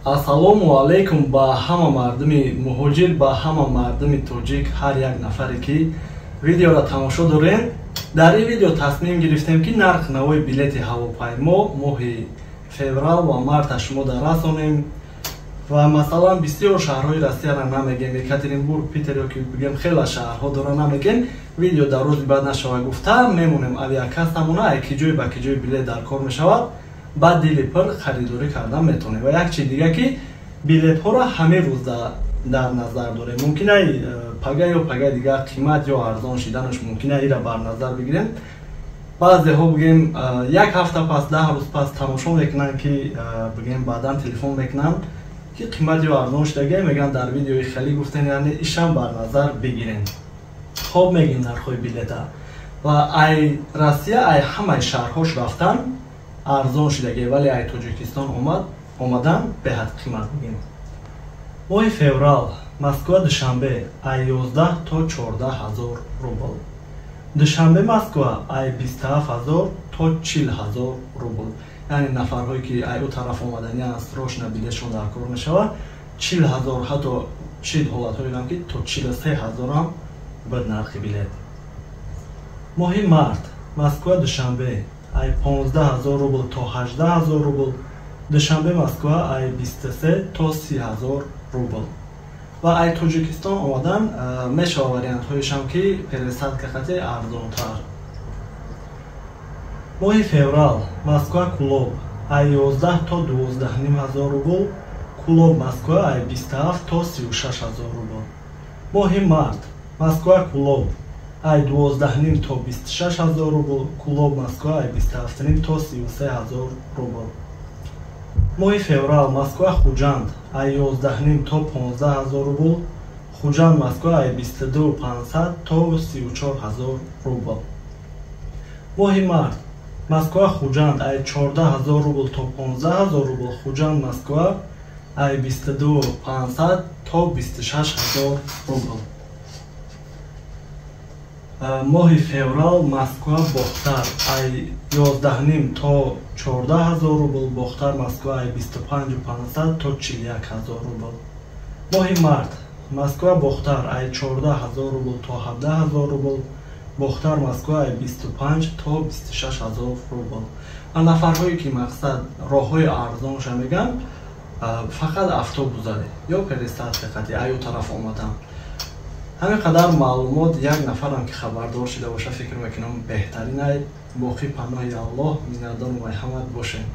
Ассалому алейкум ба ҳама мардуми муҳоҷир, ба ҳама мардуми тоҷик, ҳар як нафаре ки видеоро тамошо дорем. Дар ин видео тасмим гирифтем ки нархи навои билети ҳавопаймо моҳи феврал ва марта шумода расонем. Ва масалан бисёр шаҳрҳои Россияро намегем, Екатеринбург, Питер ёки бигем хела шаҳрҳо дора намегем. Видео дар рӯзи баъд нашава гуфта мемонем авиакассамона ай ки ҷой ба ки ҷой билет дар кор мешавад. Баъд дили пир харидорӣ кардан метавонем. Ва як чиз дига ки билетҳоро ҳамин рӯз дар назар дорем. Мумкин ай пага ё пага дига қимат ё арзон шиданаш мумкин ай ира бар назар бигирем. Баъзеҳо бигем як ҳафта пас, 10 рӯз пас тамошо мекунанд ки бигем баъдан телефон мекунанд ки қимат ё арзон шидагӣ мегӯянд дар видеои хелӣ гуфтем, яъне ишам бар назар бигирем. Хоб мегим нархои билета. Ва ай Россия ай ҳамаи шаҳрҳош рафтан арзон шидагӣ, вале ай Тоҷикистон омадан беҳад қимат бигем. Моҳи феврал Москва душанбе ай 11 то 14 ҳазор рубл. Душанбе Москва ай 27 ҳазор то 40 ҳазор рубл. Яъне нафарҳое ки ай ӯ тараф омаданиянд срочно билетшон дар кор мешавад 40 ҳазор, ҳатто чид ҳолатҳое дорам ки то 43 ҳазор ҳам буд нархи билет. Моҳи март Москва душанбе ай 15 ҳазор рубл то 18 ҳазор рубл. Душанбе Москва ай 23 то 30 ҳазор рубл. Ва ай Тоҷикистон омадан мешава вариантҳоишам ки пересадка хати арзонтар. Моҳи феврал Москва Кулоб ай 11 то 12,5 ҳазор рубл. Кулоб Москва ай 27 то 36 ҳазор рубл. Моҳи март Москва Кулоб ай 12,5 то 26 ҳазор рубл. Кулоб Москва ай 27,5 то 33 ҳазор рубл. Моҳи феврал Москва Хуҷанд ай 11,5 то 15 ҳазор рубл. Хуҷанд Москва ай 22,500 то 34 ҳазор рубл. Моҳи март Москва Хуҷанд ай 14 ҳазор рубл то 15 ҳазор рубл. Хуҷанд Москва ай 22,500 то 26 ҳазор рубл. Моҳи феврал Москва Бохтар ай 11,5 то 14 ҳазор рубл. Бохтар Москва ай 25,500 то 41 ҳазор рубл. Моҳи март Москва Бохтар ай 14 ҳазор рубл то 17 ҳазор рубл. Бохтар Москва ай 25 то 26 ҳазор рубл. Нафарҳое ки мақсад роҳҳои арзонша мегӯям фақат автобус заде ё пересадка хати ай ӯ тараф омадан. ҳамин қадар маълумот як нафарам ки хабардор шуда боша фикр мекунам беҳтарин ай. боқӣ паноҳи Аллоҳ, миннатдору марҳамат бошем.